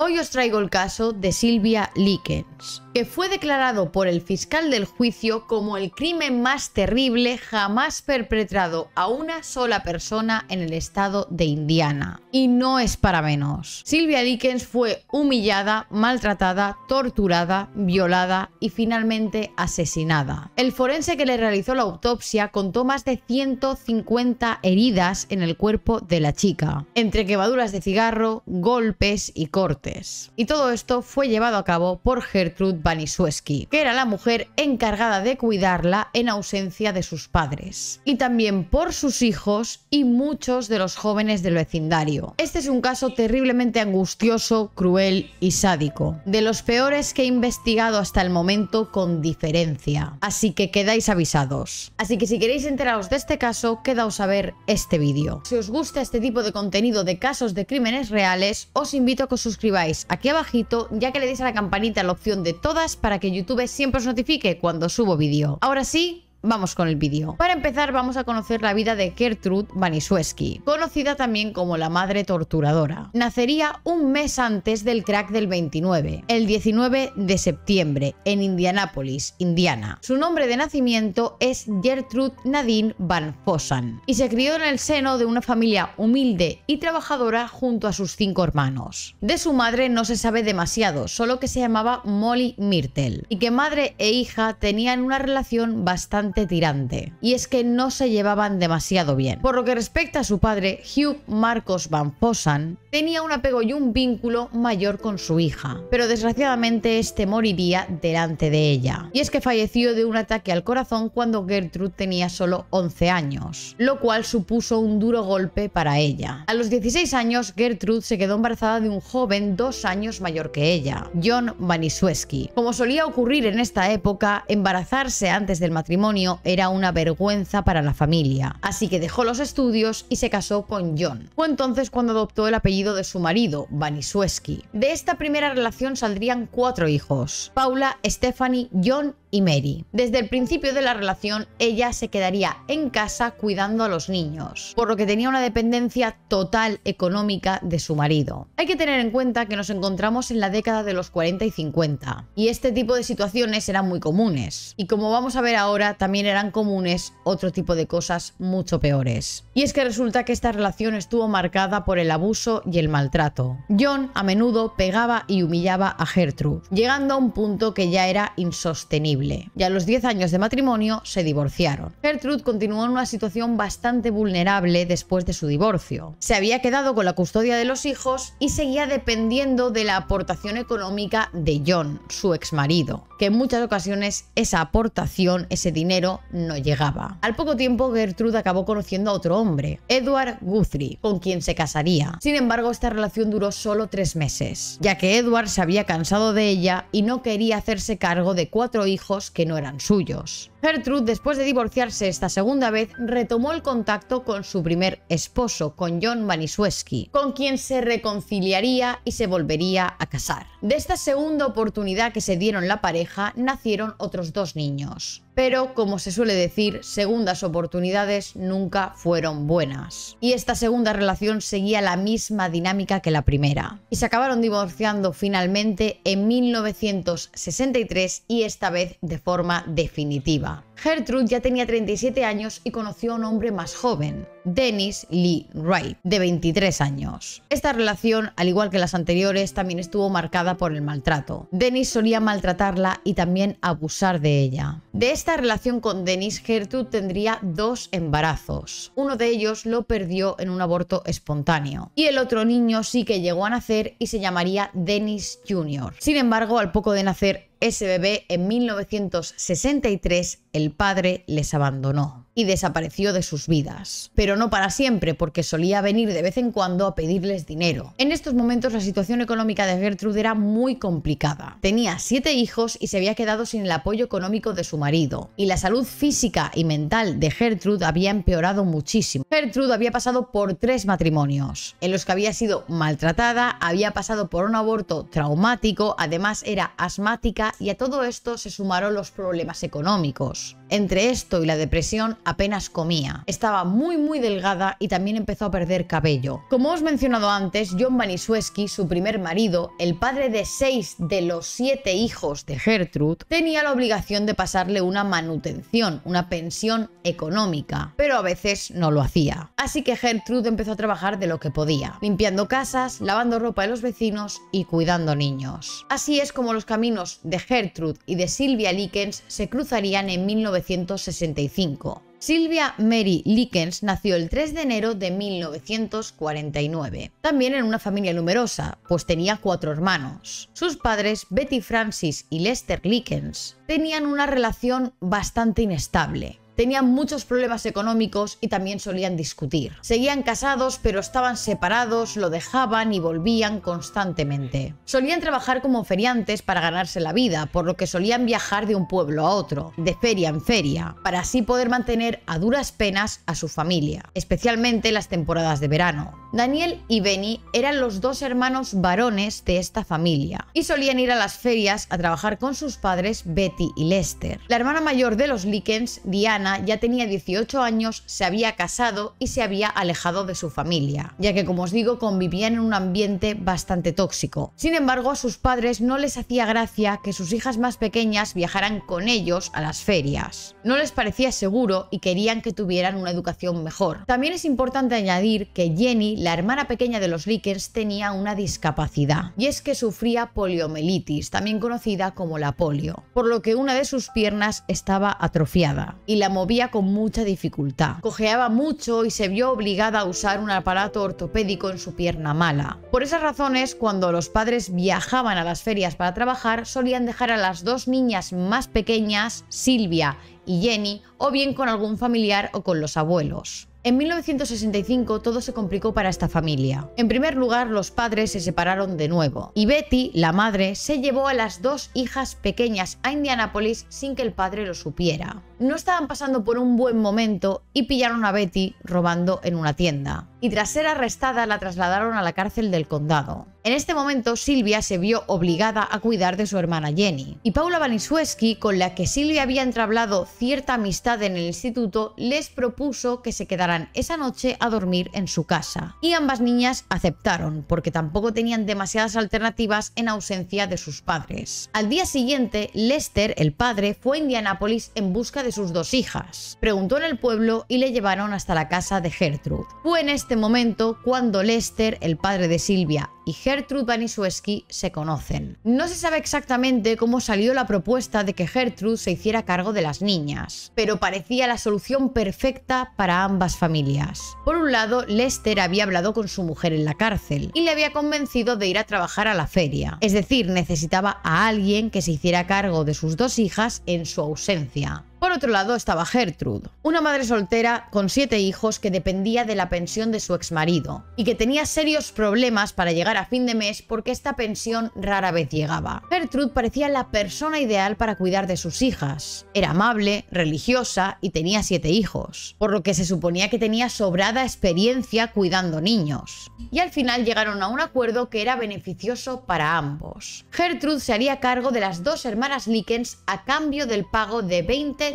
Hoy os traigo el caso de Sylvia Likens, que fue declarado por el fiscal del juicio como el crimen más terrible jamás perpetrado a una sola persona en el estado de Indiana. Y no es para menos. Sylvia Likens fue humillada, maltratada, torturada, violada y finalmente asesinada. El forense que le realizó la autopsia contó más de 150 heridas en el cuerpo de la chica, entre quemaduras de cigarro, golpes y cortes. Y todo esto fue llevado a cabo por Gertrude Baniszewski, que era la mujer encargada de cuidarla en ausencia de sus padres, y también por sus hijos y muchos de los jóvenes del vecindario. Este es un caso terriblemente angustioso, cruel y sádico, de los peores que he investigado hasta el momento con diferencia, así que quedáis avisados. Así que si queréis enteraros de este caso, quedaos a ver este vídeo. Si os gusta este tipo de contenido de casos de crímenes reales, os invito a que os suscribáis aquí abajito, ya que le deis a la campanita la opción de todas para que YouTube siempre os notifique cuando subo vídeo. Ahora sí, vamos con el vídeo. Para empezar vamos a conocer la vida de Gertrude Baniszewski, conocida también como la madre torturadora. Nacería un mes antes del crack del 29, el 19 de septiembre, en Indianápolis, Indiana. Su nombre de nacimiento es Gertrude Nadine Van Fossen y se crió en el seno de una familia humilde y trabajadora junto a sus 5 hermanos. De su madre no se sabe demasiado, solo que se llamaba Molly Myrtle y que madre e hija tenían una relación bastante tirante, y es que no se llevaban demasiado bien. Por lo que respecta a su padre, Hugh Marcos Van Fossen tenía un apego y un vínculo mayor con su hija, pero desgraciadamente este moriría delante de ella, y es que falleció de un ataque al corazón cuando Gertrude tenía solo 11 años, lo cual supuso un duro golpe para ella. A los 16 años, Gertrude se quedó embarazada de un joven 2 años mayor que ella, John Baniszewski. Como solía ocurrir en esta época, embarazarse antes del matrimonio era una vergüenza para la familia, así que dejó los estudios y se casó con John. Fue entonces cuando adoptó el apellido de su marido, Baniszewski. De esta primera relación saldrían 4 hijos: Paula, Stephanie, John y Mary. Desde el principio de la relación, ella se quedaría en casa cuidando a los niños, por lo que tenía una dependencia total económica de su marido. Hay que tener en cuenta que nos encontramos en la década de los 40 y 50, y este tipo de situaciones eran muy comunes, y como vamos a ver ahora, también eran comunes otro tipo de cosas mucho peores. Y es que resulta que esta relación estuvo marcada por el abuso y el maltrato. John a menudo pegaba y humillaba a Gertrude, llegando a un punto que ya era insostenible. Y a los 10 años de matrimonio se divorciaron. Gertrude continuó en una situación bastante vulnerable después de su divorcio. Se había quedado con la custodia de los hijos y seguía dependiendo de la aportación económica de John, su exmarido, que en muchas ocasiones esa aportación, ese dinero, no llegaba. Al poco tiempo, Gertrude acabó conociendo a otro hombre, Edward Guthrie, con quien se casaría. Sin embargo, esta relación duró solo 3 meses, ya que Edward se había cansado de ella y no quería hacerse cargo de 4 hijos que no eran suyos. Gertrude, después de divorciarse esta segunda vez, retomó el contacto con su primer esposo, con John Baniszewski, con quien se reconciliaría y se volvería a casar. De esta segunda oportunidad que se dieron la pareja, nacieron otros 2 niños. Pero, como se suele decir, segundas oportunidades nunca fueron buenas. Y esta segunda relación seguía la misma dinámica que la primera. Y se acabaron divorciando finalmente en 1963 y esta vez de forma definitiva. Gertrude ya tenía 37 años y conoció a un hombre más joven, Dennis Lee Wright, de 23 años. Esta relación, al igual que las anteriores, también estuvo marcada por el maltrato. Dennis solía maltratarla y también abusar de ella. De esta relación con Dennis, Gertrude tendría 2 embarazos. Uno de ellos lo perdió en un aborto espontáneo y el otro niño sí que llegó a nacer y se llamaría Dennis Jr. Sin embargo, al poco de nacer ese bebé, en 1963, el padre les abandonó y desapareció de sus vidas. Pero no para siempre, porque solía venir de vez en cuando a pedirles dinero. En estos momentos la situación económica de Gertrude era muy complicada. Tenía 7 hijos y se había quedado sin el apoyo económico de su marido. Y la salud física y mental de Gertrude había empeorado muchísimo. Gertrude había pasado por 3 matrimonios, en los que había sido maltratada, había pasado por un aborto traumático, además era asmática y a todo esto se sumaron los problemas económicos. Entre esto y la depresión apenas comía. Estaba muy delgada y también empezó a perder cabello. Como os he mencionado antes, John Baniszewski, su primer marido, el padre de 6 de los 7 hijos de Gertrude, tenía la obligación de pasarle una manutención, una pensión económica, pero a veces no lo hacía. Así que Gertrude empezó a trabajar de lo que podía, limpiando casas, lavando ropa de los vecinos y cuidando niños. Así es como los caminos de Gertrude y de Sylvia Likens se cruzarían en 1965. Sylvia Mary Likens nació el 3 de enero de 1949, también en una familia numerosa, pues tenía 4 hermanos. Sus padres, Betty Francis y Lester Likens, tenían una relación bastante inestable. Tenían muchos problemas económicos y también solían discutir. Seguían casados, pero estaban separados, lo dejaban y volvían constantemente. Solían trabajar como feriantes para ganarse la vida, por lo que solían viajar de un pueblo a otro, de feria en feria, para así poder mantener a duras penas a su familia, especialmente las temporadas de verano. Daniel y Benny eran los 2 hermanos varones de esta familia y solían ir a las ferias a trabajar con sus padres Betty y Lester. La hermana mayor de los Likens, Diana, ya tenía 18 años, se había casado y se había alejado de su familia, ya que, como os digo, convivían en un ambiente bastante tóxico. Sin embargo, a sus padres no les hacía gracia que sus hijas más pequeñas viajaran con ellos a las ferias. No les parecía seguro y querían que tuvieran una educación mejor. También es importante añadir que Jenny, la hermana pequeña de los Likens, tenía una discapacidad, y es que sufría poliomielitis, también conocida como la polio, por lo que una de sus piernas estaba atrofiada y la movía con mucha dificultad. Cojeaba mucho y se vio obligada a usar un aparato ortopédico en su pierna mala. Por esas razones, cuando los padres viajaban a las ferias para trabajar, solían dejar a las 2 niñas más pequeñas, Sylvia y Jenny, o bien con algún familiar o con los abuelos. En 1965 todo se complicó para esta familia. En primer lugar, los padres se separaron de nuevo y Betty, la madre, se llevó a las 2 hijas pequeñas a Indianápolis sin que el padre lo supiera. No estaban pasando por un buen momento y pillaron a Betty robando en una tienda. Y tras ser arrestada la trasladaron a la cárcel del condado. En este momento Sylvia se vio obligada a cuidar de su hermana Jenny. Y Paula Baniszewski, con la que Sylvia había entablado cierta amistad en el instituto, les propuso que se quedaran esa noche a dormir en su casa. Y ambas niñas aceptaron, porque tampoco tenían demasiadas alternativas en ausencia de sus padres. Al día siguiente, Lester, el padre, fue a Indianápolis en busca de sus 2 hijas. Preguntó en el pueblo y le llevaron hasta la casa de Gertrude. Fue en este momento cuando Lester, el padre de Sylvia, y Gertrude Baniszewski se conocen. No se sabe exactamente cómo salió la propuesta de que Gertrude se hiciera cargo de las niñas, pero parecía la solución perfecta para ambas familias. Por un lado, Lester había hablado con su mujer en la cárcel y le había convencido de ir a trabajar a la feria, es decir, necesitaba a alguien que se hiciera cargo de sus 2 hijas en su ausencia. Por otro lado estaba Gertrude, una madre soltera con 7 hijos que dependía de la pensión de su exmarido y que tenía serios problemas para llegar a fin de mes porque esta pensión rara vez llegaba. Gertrude parecía la persona ideal para cuidar de sus hijas. Era amable, religiosa y tenía 7 hijos, por lo que se suponía que tenía sobrada experiencia cuidando niños. Y al final llegaron a un acuerdo que era beneficioso para ambos. Gertrude se haría cargo de las 2 hermanas Likens a cambio del pago de $20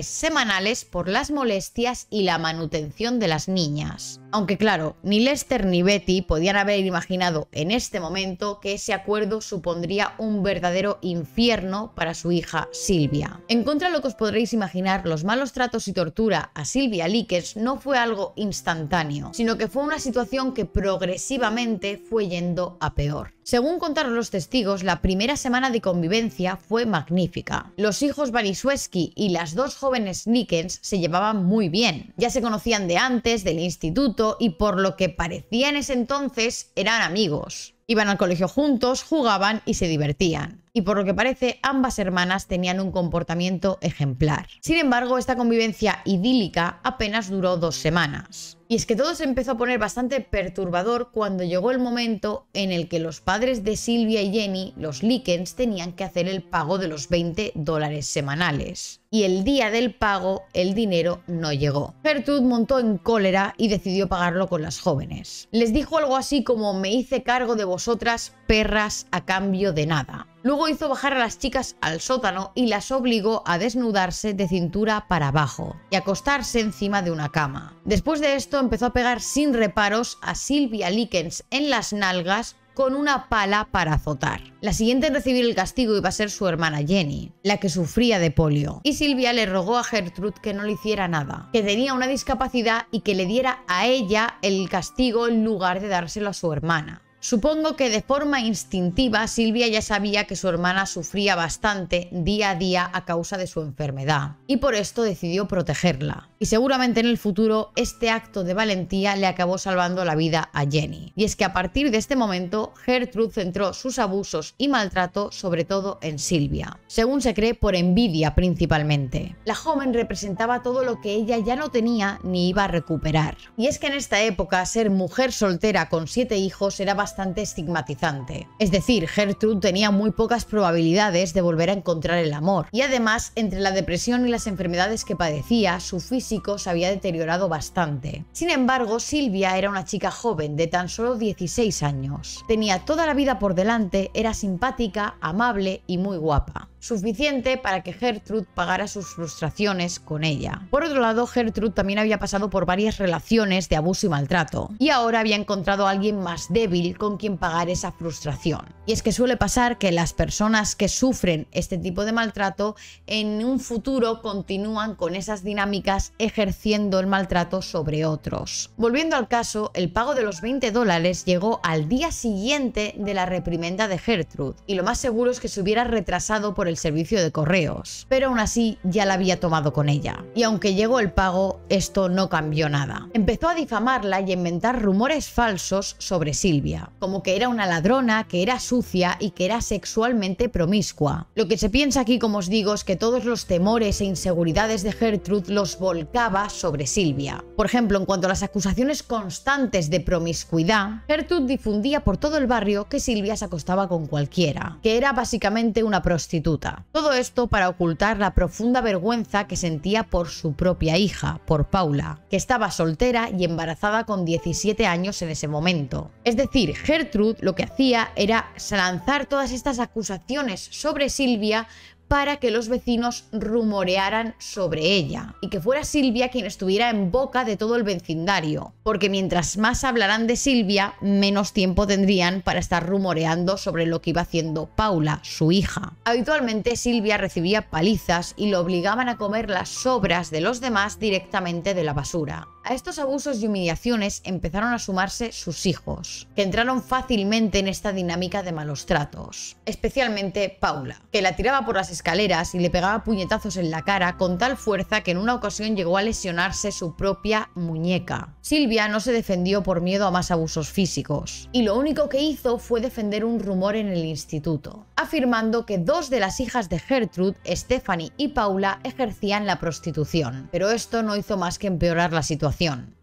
semanales por las molestias y la manutención de las niñas. Aunque claro, ni Lester ni Betty podían haber imaginado en este momento que ese acuerdo supondría un verdadero infierno para su hija Sylvia. En contra de lo que os podréis imaginar, los malos tratos y tortura a Sylvia Likens no fue algo instantáneo, sino que fue una situación que progresivamente fue yendo a peor. Según contaron los testigos, la primera semana de convivencia fue magnífica. Los hijos Baniszewski y las 2 jóvenes Likens se llevaban muy bien. Ya se conocían de antes, del instituto, y por lo que parecía en ese entonces eran amigos. Iban al colegio juntos, jugaban y se divertían. Y por lo que parece, ambas hermanas tenían un comportamiento ejemplar. Sin embargo, esta convivencia idílica apenas duró 2 semanas. Y es que todo se empezó a poner bastante perturbador cuando llegó el momento en el que los padres de Sylvia y Jenny, los Likens, tenían que hacer el pago de los $20 semanales. Y el día del pago, el dinero no llegó. Gertrude montó en cólera y decidió pagarlo con las jóvenes. Les dijo algo así como: me hice cargo de vosotras, perras, a cambio de nada. Luego hizo bajar a las chicas al sótano y las obligó a desnudarse de cintura para abajo y acostarse encima de una cama. Después de esto empezó a pegar sin reparos a Sylvia Likens en las nalgas con una pala para azotar. La siguiente en recibir el castigo iba a ser su hermana Jenny, la que sufría de polio. Y Sylvia le rogó a Gertrude que no le hiciera nada, que tenía una discapacidad y que le diera a ella el castigo en lugar de dárselo a su hermana. Supongo que de forma instintiva Sylvia ya sabía que su hermana sufría bastante día a día a causa de su enfermedad y por esto decidió protegerla. Y seguramente en el futuro este acto de valentía le acabó salvando la vida a Jenny. Y es que a partir de este momento Gertrude centró sus abusos y maltrato sobre todo en Sylvia, según se cree por envidia principalmente. La joven representaba todo lo que ella ya no tenía ni iba a recuperar. Y es que en esta época ser mujer soltera con 7 hijos era bastante estigmatizante. Es decir, Gertrude tenía muy pocas probabilidades de volver a encontrar el amor. Y además, entre la depresión y las enfermedades que padecía, su físico se había deteriorado bastante. Sin embargo, Sylvia era una chica joven de tan solo 16 años. Tenía toda la vida por delante, era simpática, amable y muy guapa. Suficiente para que Gertrude pagara sus frustraciones con ella. Por otro lado, Gertrude también había pasado por varias relaciones de abuso y maltrato, y ahora había encontrado a alguien más débil con quien pagar esa frustración. Y es que suele pasar que las personas que sufren este tipo de maltrato en un futuro continúan con esas dinámicas ejerciendo el maltrato sobre otros. Volviendo al caso, el pago de los $20 llegó al día siguiente de la reprimenda de Gertrude, y lo más seguro es que se hubiera retrasado por el servicio de correos, pero aún así ya la había tomado con ella. Y aunque llegó el pago, esto no cambió nada. Empezó a difamarla y a inventar rumores falsos sobre Sylvia, como que era una ladrona, que era sucia y que era sexualmente promiscua. Lo que se piensa aquí, como os digo, es que todos los temores e inseguridades de Gertrude los volcaba sobre Sylvia. Por ejemplo, en cuanto a las acusaciones constantes de promiscuidad, Gertrude difundía por todo el barrio que Sylvia se acostaba con cualquiera, que era básicamente una prostituta. Todo esto para ocultar la profunda vergüenza que sentía por su propia hija, por Paula, que estaba soltera y embarazada con 17 años en ese momento. Es decir, Gertrude lo que hacía era lanzar todas estas acusaciones sobre Sylvia para que los vecinos rumorearan sobre ella y que fuera Sylvia quien estuviera en boca de todo el vecindario, porque mientras más hablaran de Sylvia, menos tiempo tendrían para estar rumoreando sobre lo que iba haciendo Paula, su hija. Habitualmente Sylvia recibía palizas y lo obligaban a comer las sobras de los demás directamente de la basura. A estos abusos y humillaciones empezaron a sumarse sus hijos, que entraron fácilmente en esta dinámica de malos tratos, especialmente Paula, que la tiraba por las escaleras y le pegaba puñetazos en la cara con tal fuerza que en una ocasión llegó a lesionarse su propia muñeca. Sylvia no se defendió por miedo a más abusos físicos, y lo único que hizo fue defender un rumor en el instituto, afirmando que 2 de las hijas de Gertrude, Stephanie y Paula, ejercían la prostitución, pero esto no hizo más que empeorar la situación.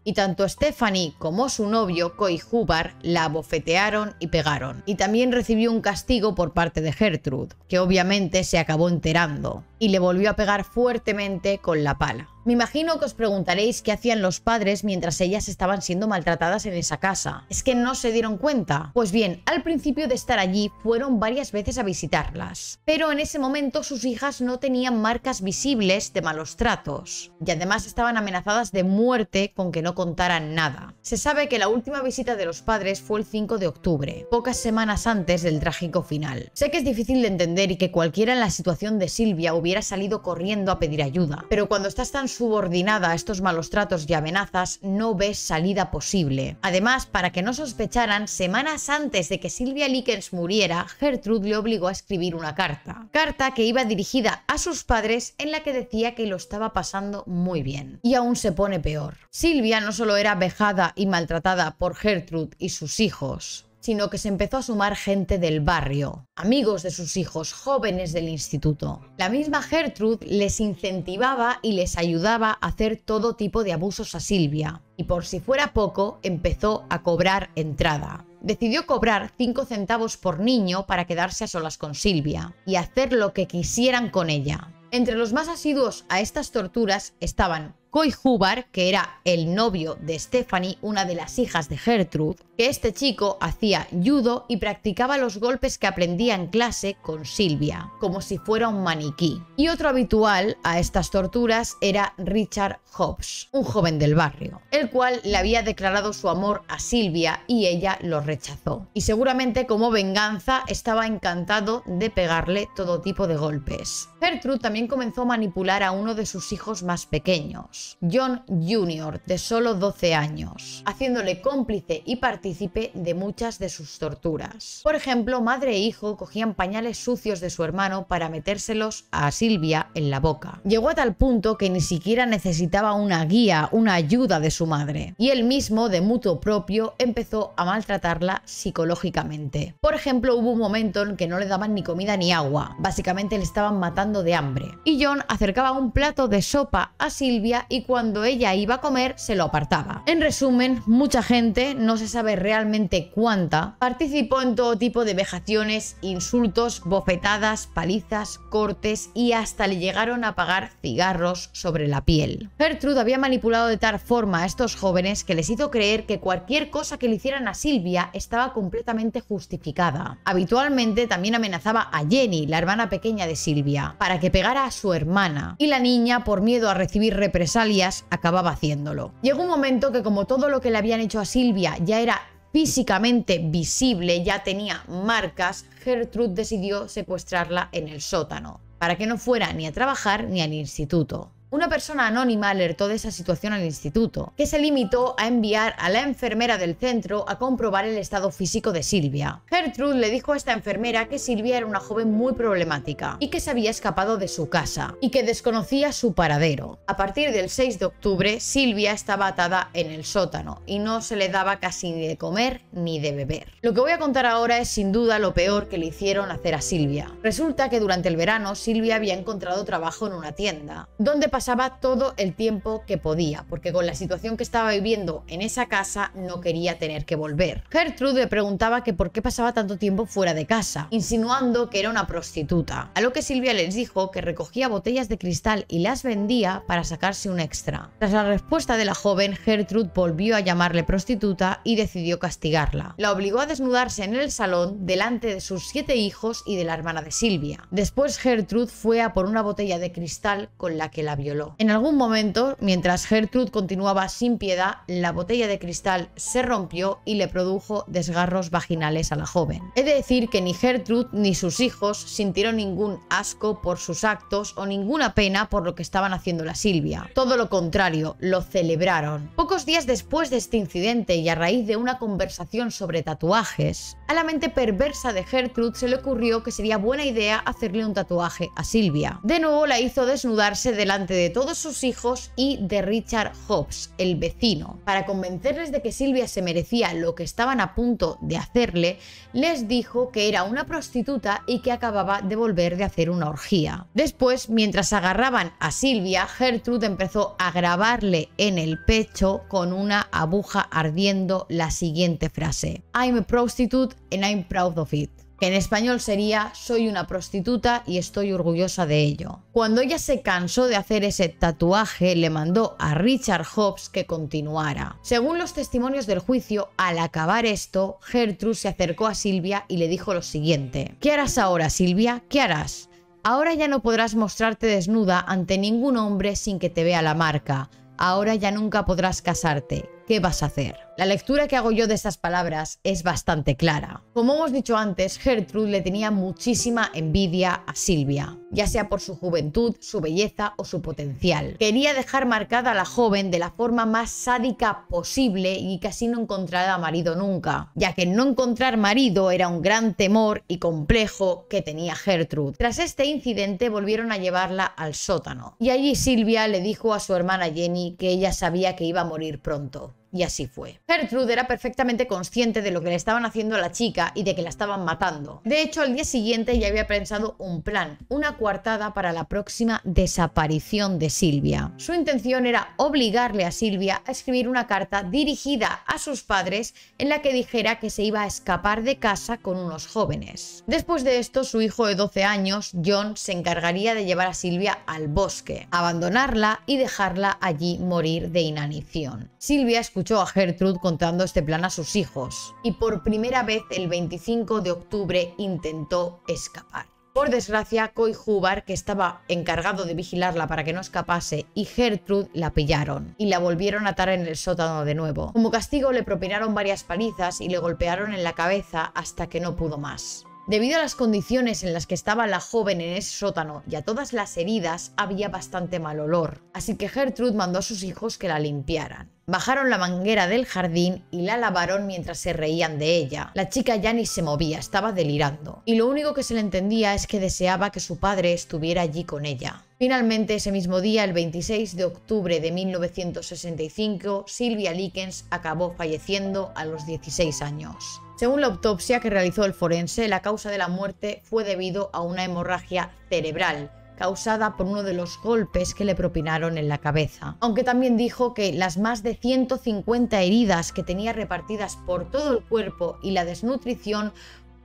Y tanto Stephanie como su novio, Coy Hubbard, la abofetearon y pegaron. Y también recibió un castigo por parte de Gertrude, que obviamente se acabó enterando, y le volvió a pegar fuertemente con la pala. Me imagino que os preguntaréis qué hacían los padres mientras ellas estaban siendo maltratadas en esa casa. ¿Es que no se dieron cuenta? Pues bien, al principio de estar allí fueron varias veces a visitarlas, pero en ese momento sus hijas no tenían marcas visibles de malos tratos, y además estaban amenazadas de muerte con que no contaran nada. Se sabe que la última visita de los padres fue el 5 de octubre, pocas semanas antes del trágico final. Sé que es difícil de entender y que cualquiera en la situación de Sylvia hubiera salido corriendo a pedir ayuda, pero cuando estás tan subordinada a estos malos tratos y amenazas, no ves salida posible. Además, para que no sospecharan, semanas antes de que Sylvia Likens muriera, Gertrude le obligó a escribir una carta que iba dirigida a sus padres en la que decía que lo estaba pasando muy bien. Y aún se pone peor. Sylvia no solo era vejada y maltratada por Gertrude y sus hijos, sino que se empezó a sumar gente del barrio, amigos de sus hijos, jóvenes del instituto. La misma Gertrude les incentivaba y les ayudaba a hacer todo tipo de abusos a Sylvia, y por si fuera poco, empezó a cobrar entrada. Decidió cobrar 5 centavos por niño para quedarse a solas con Sylvia y hacer lo que quisieran con ella. Entre los más asiduos a estas torturas estaban Coy Hubbard, que era el novio de Stephanie, una de las hijas de Gertrude, que este chico hacía judo y practicaba los golpes que aprendía en clase con Sylvia, como si fuera un maniquí. Y otro habitual a estas torturas era Richard Hobbs, un joven del barrio, el cual le había declarado su amor a Sylvia y ella lo rechazó. Y seguramente como venganza estaba encantado de pegarle todo tipo de golpes. Gertrude también comenzó a manipular a uno de sus hijos más pequeños, John Jr., de solo 12 años, haciéndole cómplice y partícipe de muchas de sus torturas. Por ejemplo, madre e hijo cogían pañales sucios de su hermano para metérselos a Sylvia en la boca. Llegó a tal punto que ni siquiera necesitaba una guía, una ayuda de su madre, y él mismo, de mutuo propio, empezó a maltratarla psicológicamente. Por ejemplo, hubo un momento en que no le daban ni comida ni agua, básicamente le estaban matando de hambre, y John acercaba un plato de sopa a Sylvia y cuando ella iba a comer se lo apartaba. En resumen, mucha gente, no se sabe realmente cuánta, participó en todo tipo de vejaciones, insultos, bofetadas, palizas, cortes y hasta le llegaron a apagar cigarros sobre la piel. Gertrude había manipulado de tal forma a estos jóvenes que les hizo creer que cualquier cosa que le hicieran a Sylvia estaba completamente justificada. Habitualmente también amenazaba a Jenny, la hermana pequeña de Sylvia, para que pegara a su hermana, y la niña, por miedo a recibir represalias, acababa haciéndolo. Llegó un momento que, como todo lo que le habían hecho a Sylvia ya era físicamente visible, ya tenía marcas, Gertrude decidió secuestrarla en el sótano, para que no fuera ni a trabajar ni al instituto. Una persona anónima alertó de esa situación al instituto, que se limitó a enviar a la enfermera del centro a comprobar el estado físico de Sylvia. Gertrude le dijo a esta enfermera que Sylvia era una joven muy problemática y que se había escapado de su casa y que desconocía su paradero. A partir del 6 de octubre, Sylvia estaba atada en el sótano y no se le daba casi ni de comer ni de beber. Lo que voy a contar ahora es sin duda lo peor que le hicieron hacer a Sylvia. Resulta que durante el verano Sylvia había encontrado trabajo en una tienda, donde pasaba todo el tiempo que podía, porque con la situación que estaba viviendo en esa casa no quería tener que volver. Gertrude le preguntaba que por qué pasaba tanto tiempo fuera de casa, insinuando que era una prostituta, a lo que Sylvia les dijo que recogía botellas de cristal y las vendía para sacarse un extra. Tras la respuesta de la joven, Gertrude volvió a llamarle prostituta y decidió castigarla. La obligó a desnudarse en el salón delante de sus 7 hijos y de la hermana de Sylvia. Después Gertrude fue a por una botella de cristal con la que la violó. En algún momento, mientras Gertrude continuaba sin piedad, la botella de cristal se rompió y le produjo desgarros vaginales a la joven. He de decir que ni Gertrude ni sus hijos sintieron ningún asco por sus actos o ninguna pena por lo que estaban haciendo a Sylvia. Todo lo contrario, lo celebraron. Pocos días después de este incidente y a raíz de una conversación sobre tatuajes, a la mente perversa de Gertrude se le ocurrió que sería buena idea hacerle un tatuaje a Sylvia. De nuevo la hizo desnudarse delante de todos sus hijos y de Richard Hobbs, el vecino. Para convencerles de que Sylvia se merecía lo que estaban a punto de hacerle, les dijo que era una prostituta y que acababa de volver de hacer una orgía. Después, mientras agarraban a Sylvia, Gertrude empezó a grabarle en el pecho con una aguja ardiendo la siguiente frase: "I'm a prostitute and I'm proud of it", que en español sería "soy una prostituta y estoy orgullosa de ello". Cuando ella se cansó de hacer ese tatuaje, le mandó a Richard Hobbs que continuara. Según los testimonios del juicio, al acabar esto, Gertrude se acercó a Sylvia y le dijo lo siguiente: "¿Qué harás ahora, Sylvia? ¿Qué harás? Ahora ya no podrás mostrarte desnuda ante ningún hombre sin que te vea la marca. Ahora ya nunca podrás casarte. ¿Qué vas a hacer?". La lectura que hago yo de estas palabras es bastante clara. Como hemos dicho antes, Gertrude le tenía muchísima envidia a Sylvia, ya sea por su juventud, su belleza o su potencial. Quería dejar marcada a la joven de la forma más sádica posible y casi no encontrara marido nunca, ya que no encontrar marido era un gran temor y complejo que tenía Gertrude. Tras este incidente volvieron a llevarla al sótano y allí Sylvia le dijo a su hermana Jenny que ella sabía que iba a morir pronto. y así fue. Gertrude era perfectamente consciente de lo que le estaban haciendo a la chica y de que la estaban matando. De hecho, al día siguiente ya había pensado un plan, una coartada para la próxima desaparición de Silvia. Su intención era obligarle a Silvia a escribir una carta dirigida a sus padres en la que dijera que se iba a escapar de casa con unos jóvenes. Después de esto, su hijo de 12 años, John, se encargaría de llevar a Silvia al bosque, abandonarla y dejarla allí morir de inanición. Silvia escuchó a Gertrude contando este plan a sus hijos y por primera vez el 25 de octubre intentó escapar. Por desgracia, Coy Hubbard, que estaba encargado de vigilarla para que no escapase, y Gertrude la pillaron y la volvieron a atar en el sótano de nuevo. Como castigo le propinaron varias palizas y le golpearon en la cabeza hasta que no pudo más. Debido a las condiciones en las que estaba la joven en ese sótano y a todas las heridas, había bastante mal olor, así que Gertrude mandó a sus hijos que la limpiaran. Bajaron la manguera del jardín y la lavaron mientras se reían de ella. La chica ya ni se movía, estaba delirando. Y lo único que se le entendía es que deseaba que su padre estuviera allí con ella. Finalmente, ese mismo día, el 26 de octubre de 1965, Sylvia Likens acabó falleciendo a los 16 años. Según la autopsia que realizó el forense, la causa de la muerte fue debido a una hemorragia cerebral, causada por uno de los golpes que le propinaron en la cabeza. Aunque también dijo que las más de 150 heridas que tenía repartidas por todo el cuerpo y la desnutrición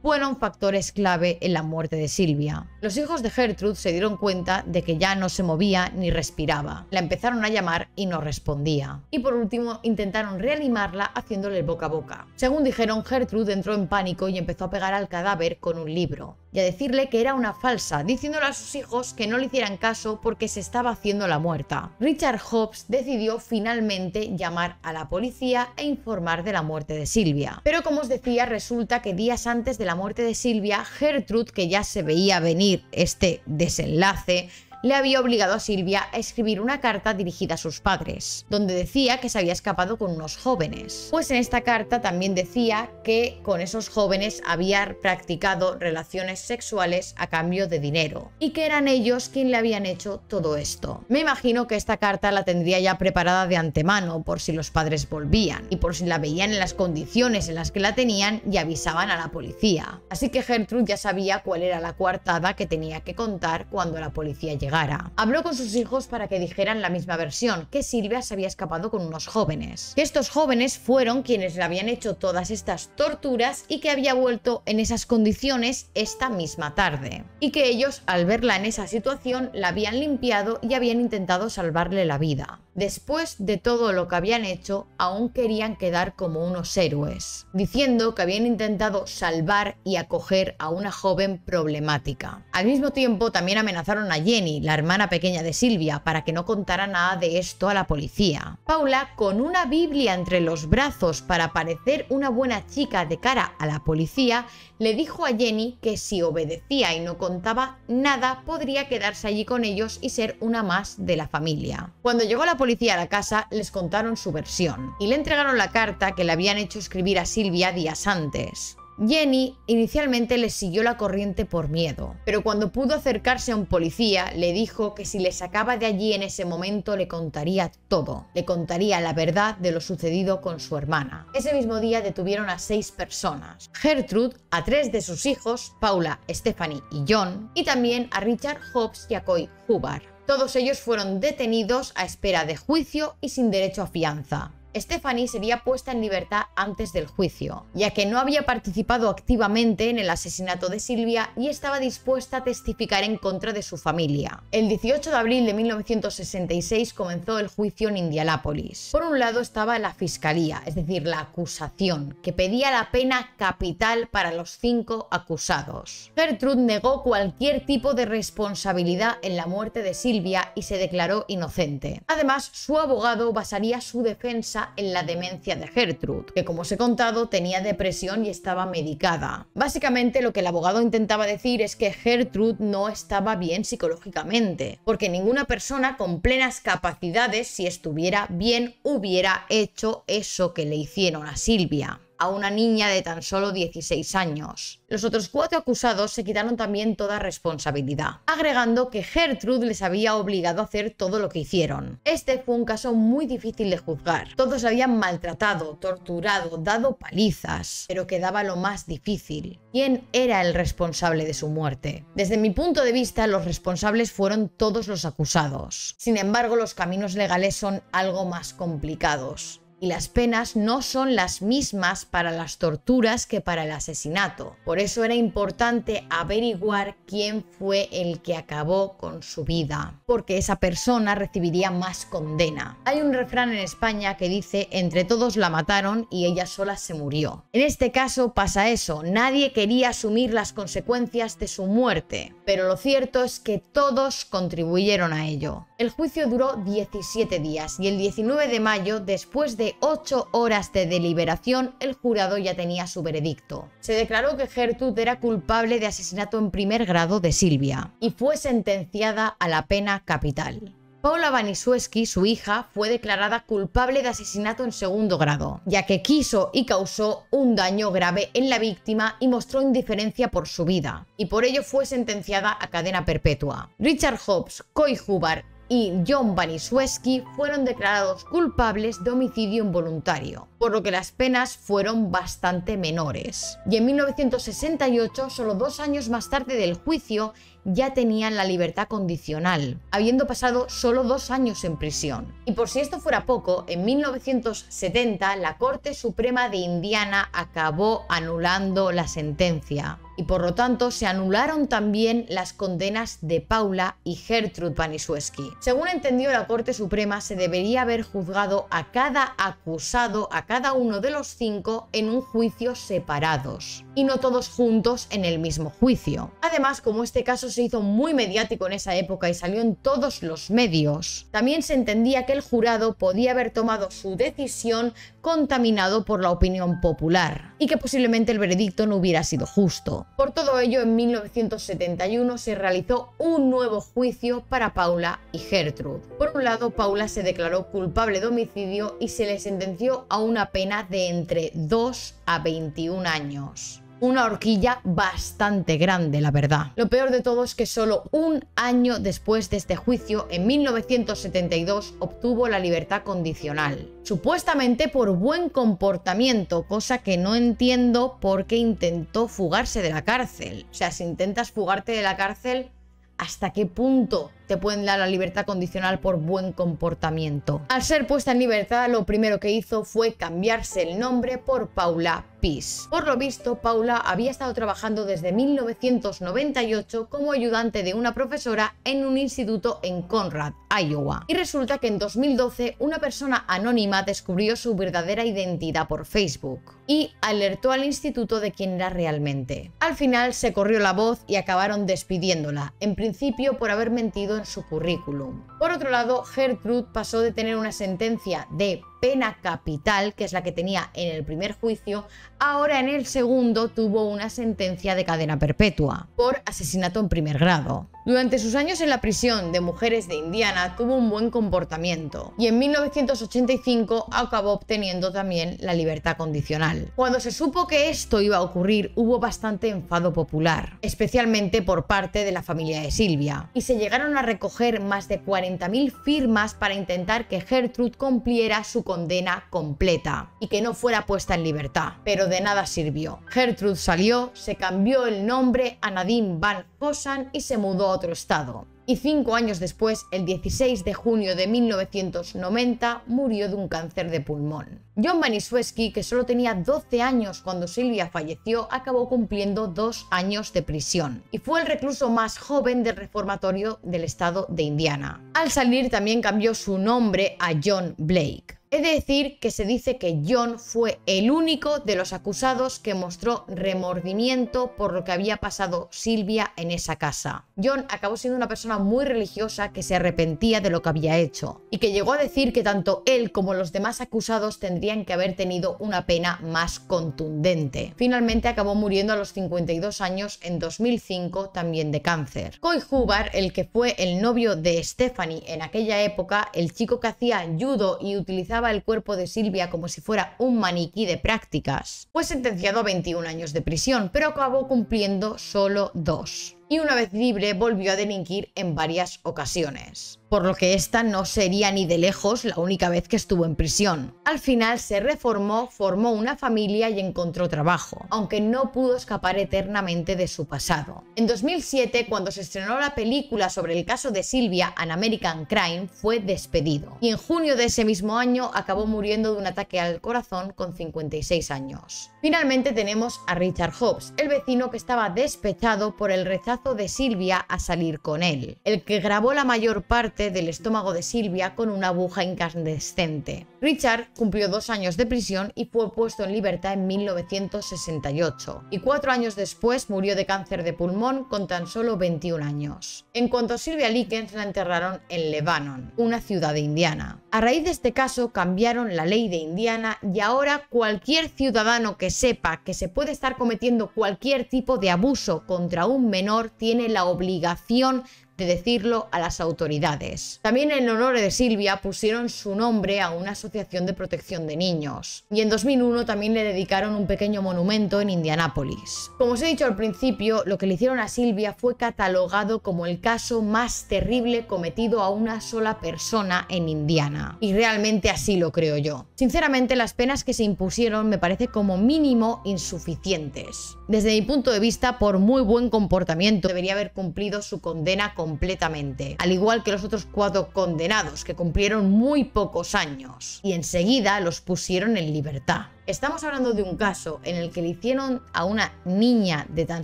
fueron factores clave en la muerte de Silvia. Los hijos de Gertrude se dieron cuenta de que ya no se movía ni respiraba. La empezaron a llamar y no respondía. Y por último intentaron reanimarla haciéndole boca a boca. Según dijeron, Gertrude entró en pánico y empezó a pegar al cadáver con un libro y a decirle que era una falsa, diciéndole a sus hijos que no le hicieran caso porque se estaba haciendo la muerta. Richard Hobbs decidió finalmente llamar a la policía e informar de la muerte de Silvia. Pero como os decía, resulta que días antes de la muerte de Silvia, Gertrude, que ya se veía venir este desenlace, le había obligado a Silvia a escribir una carta dirigida a sus padres, donde decía que se había escapado con unos jóvenes. Pues en esta carta también decía que con esos jóvenes había practicado relaciones sexuales a cambio de dinero y que eran ellos quienes le habían hecho todo esto. Me imagino que esta carta la tendría ya preparada de antemano por si los padres volvían y por si la veían en las condiciones en las que la tenían y avisaban a la policía. Así que Gertrude ya sabía cuál era la coartada que tenía que contar cuando la policía llegara. Habló con sus hijos para que dijeran la misma versión, que Silvia se había escapado con unos jóvenes, que estos jóvenes fueron quienes le habían hecho todas estas torturas y que había vuelto en esas condiciones esta misma tarde, y que ellos, al verla en esa situación, la habían limpiado y habían intentado salvarle la vida. Después de todo lo que habían hecho, aún querían quedar como unos héroes, diciendo que habían intentado salvar y acoger a una joven problemática. Al mismo tiempo, también amenazaron a Jenny, la hermana pequeña de Silvia, para que no contara nada de esto a la policía. Paula, con una Biblia entre los brazos para parecer una buena chica de cara a la policía, le dijo a Jenny que si obedecía y no contaba nada, podría quedarse allí con ellos y ser una más de la familia. Cuando llegó la policía a la casa, les contaron su versión y le entregaron la carta que le habían hecho escribir a Silvia días antes. Jenny inicialmente les siguió la corriente por miedo, pero cuando pudo acercarse a un policía le dijo que si le sacaba de allí en ese momento le contaría todo, le contaría la verdad de lo sucedido con su hermana. Ese mismo día detuvieron a 6 personas, Gertrude, a 3 de sus hijos, Paula, Stephanie y John, y también a Richard Hobbs y a Coy Hubbard. Todos ellos fueron detenidos a espera de juicio y sin derecho a fianza. Stephanie sería puesta en libertad antes del juicio, ya que no había participado activamente en el asesinato de Silvia y estaba dispuesta a testificar en contra de su familia. El 18 de abril de 1966 comenzó el juicio en Indianápolis. Por un lado estaba la fiscalía, es decir, la acusación, que pedía la pena capital para los 5 acusados. Gertrude negó cualquier tipo de responsabilidad en la muerte de Silvia y se declaró inocente. Además, su abogado basaría su defensa en la demencia de Gertrude, que como os he contado tenía depresión y estaba medicada. Básicamente lo que el abogado intentaba decir es que Gertrude no estaba bien psicológicamente, porque ninguna persona con plenas capacidades, si estuviera bien, hubiera hecho eso que le hicieron a Silvia. a una niña de tan solo 16 años. Los otros 4 acusados se quitaron también toda responsabilidad, agregando que Gertrude les había obligado a hacer todo lo que hicieron. Este fue un caso muy difícil de juzgar. Todos la habían maltratado, torturado, dado palizas, pero quedaba lo más difícil: ¿quién era el responsable de su muerte? Desde mi punto de vista, los responsables fueron todos los acusados. Sin embargo, los caminos legales son algo más complicados y las penas no son las mismas para las torturas que para el asesinato. Por eso era importante averiguar quién fue el que acabó con su vida, porque esa persona recibiría más condena. Hay un refrán en España que dice: entre todos la mataron y ella sola se murió. En este caso pasa eso, nadie quería asumir las consecuencias de su muerte, pero lo cierto es que todos contribuyeron a ello. El juicio duró 17 días y el 19 de mayo, después de 8 horas de deliberación, el jurado ya tenía su veredicto. Se declaró que Gertrude era culpable de asesinato en primer grado de Silvia y fue sentenciada a la pena capital. Paula Baniszewski, su hija, fue declarada culpable de asesinato en segundo grado, ya que quiso y causó un daño grave en la víctima y mostró indiferencia por su vida, y por ello fue sentenciada a cadena perpetua. Richard Hobbs, Coy Hubbard y John Baniszewski fueron declarados culpables de homicidio involuntario, por lo que las penas fueron bastante menores. Y en 1968, solo 2 años más tarde del juicio, ya tenían la libertad condicional, habiendo pasado solo 2 años en prisión. Y por si esto fuera poco, en 1970 la Corte Suprema de Indiana acabó anulando la sentencia, y por lo tanto se anularon también las condenas de Paula y Gertrude Baniszewski. Según entendió la Corte Suprema, se debería haber juzgado a cada acusado, a cada uno de los 5, en un juicio separados, y no todos juntos en el mismo juicio. Además, como este caso se hizo muy mediático en esa época y salió en todos los medios, también se entendía que el jurado podía haber tomado su decisión contaminado por la opinión popular y que posiblemente el veredicto no hubiera sido justo. Por todo ello, en 1971 se realizó un nuevo juicio para Paula y Gertrude. Por un lado, Paula se declaró culpable de homicidio y se le sentenció a una pena de entre 2 a 21 años. Una horquilla bastante grande, la verdad. Lo peor de todo es que solo un año después de este juicio, en 1972, obtuvo la libertad condicional. Supuestamente por buen comportamiento, cosa que no entiendo por qué intentó fugarse de la cárcel. O sea, si intentas fugarte de la cárcel, ¿hasta qué punto te pueden dar la libertad condicional por buen comportamiento? Al ser puesta en libertad, lo primero que hizo fue cambiarse el nombre por Paula Peace. Por lo visto, Paula había estado trabajando desde 1998 como ayudante de una profesora en un instituto en Conrad, Iowa. Y resulta que en 2012 una persona anónima descubrió su verdadera identidad por Facebook y alertó al instituto de quién era realmente. Al final se corrió la voz y acabaron despidiéndola, en principio por haber mentido en su currículum. Por otro lado, Gertrude pasó de tener una sentencia de pena capital, que es la que tenía en el primer juicio, ahora en el segundo tuvo una sentencia de cadena perpetua por asesinato en primer grado. Durante sus años en la prisión de mujeres de Indiana tuvo un buen comportamiento y en 1985 acabó obteniendo también la libertad condicional. Cuando se supo que esto iba a ocurrir, hubo bastante enfado popular, especialmente por parte de la familia de Silvia, y se llegaron a recoger más de 40.000 firmas para intentar que Gertrude cumpliera su condena completa y que no fuera puesta en libertad, pero de nada sirvió. Gertrude salió, se cambió el nombre a Nadine Van Hosan y se mudó a otro estado. Y 5 años después, el 16 de junio de 1990, murió de un cáncer de pulmón. John Baniszewski, que solo tenía 12 años cuando Silvia falleció, acabó cumpliendo 2 años de prisión y fue el recluso más joven del reformatorio del estado de Indiana. Al salir también cambió su nombre a John Blake. He de decir que se dice que John fue el único de los acusados que mostró remordimiento por lo que había pasado Silvia en esa casa. John acabó siendo una persona muy religiosa que se arrepentía de lo que había hecho y que llegó a decir que tanto él como los demás acusados tendrían que haber tenido una pena más contundente. Finalmente acabó muriendo a los 52 años en 2005, también de cáncer. Coy Hubbard, el que fue el novio de Stephanie en aquella época, el chico que hacía judo y utilizaba utilizaba el cuerpo de Silvia como si fuera un maniquí de prácticas. Fue sentenciado a 21 años de prisión, pero acabó cumpliendo solo 2. Y una vez libre volvió a delinquir en varias ocasiones, por lo que esta no sería ni de lejos la única vez que estuvo en prisión. Al final se reformó, formó una familia y encontró trabajo, aunque no pudo escapar eternamente de su pasado. En 2007, cuando se estrenó la película sobre el caso de Silvia, An American Crime, fue despedido. Y en junio de ese mismo año acabó muriendo de un ataque al corazón con 56 años. Finalmente tenemos a Richard Hobbs, el vecino que estaba despechado por el rechazo de Silvia a salir con él, el que grabó la mayor parte del estómago de Silvia con una aguja incandescente. Richard cumplió 2 años de prisión y fue puesto en libertad en 1968, y 4 años después murió de cáncer de pulmón con tan solo 21 años. En cuanto a Sylvia Likens, la enterraron en Lebanon, una ciudad de Indiana. A raíz de este caso cambiaron la ley de Indiana y ahora cualquier ciudadano que sepa que se puede estar cometiendo cualquier tipo de abuso contra un menor tiene la obligación de decirlo a las autoridades. También en honor de Silvia pusieron su nombre a una asociación de protección de niños. Y en 2001 también le dedicaron un pequeño monumento en Indianápolis. Como os he dicho al principio, lo que le hicieron a Silvia fue catalogado como el caso más terrible cometido a una sola persona en Indiana. Y realmente así lo creo yo. Sinceramente, las penas que se impusieron me parece como mínimo insuficientes. Desde mi punto de vista, por muy buen comportamiento, debería haber cumplido su condena completamente, al igual que los otros 4 condenados que cumplieron muy pocos años y enseguida los pusieron en libertad. Estamos hablando de un caso en el que le hicieron a una niña de tan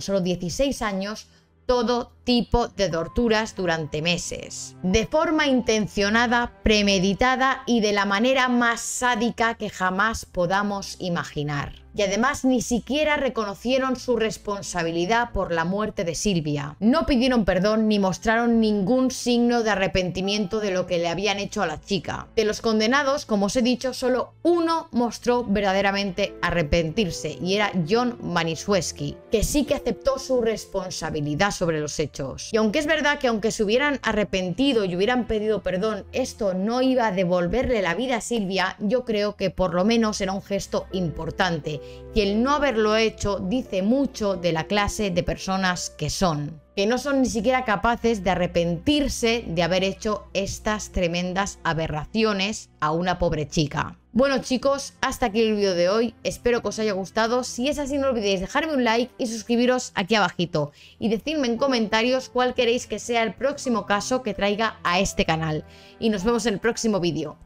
solo 16 años todo tipo de torturas durante meses, de forma intencionada, premeditada y de la manera más sádica que jamás podamos imaginar. Y además ni siquiera reconocieron su responsabilidad por la muerte de Silvia. No pidieron perdón ni mostraron ningún signo de arrepentimiento de lo que le habían hecho a la chica. De los condenados, como os he dicho, solo uno mostró verdaderamente arrepentirse y era John Maniszewski, que sí que aceptó su responsabilidad sobre los hechos. Y aunque es verdad que aunque se hubieran arrepentido y hubieran pedido perdón, esto no iba a devolverle la vida a Silvia, yo creo que por lo menos era un gesto importante. Y el no haberlo hecho dice mucho de la clase de personas que son no ni siquiera capaces de arrepentirse de haber hecho estas tremendas aberraciones a una pobre chica. Bueno chicos, hasta aquí el vídeo de hoy, espero que os haya gustado. Si es así, no olvidéis dejarme un like y suscribiros aquí abajito y decidme en comentarios cuál queréis que sea el próximo caso que traiga a este canal. Y nos vemos en el próximo vídeo.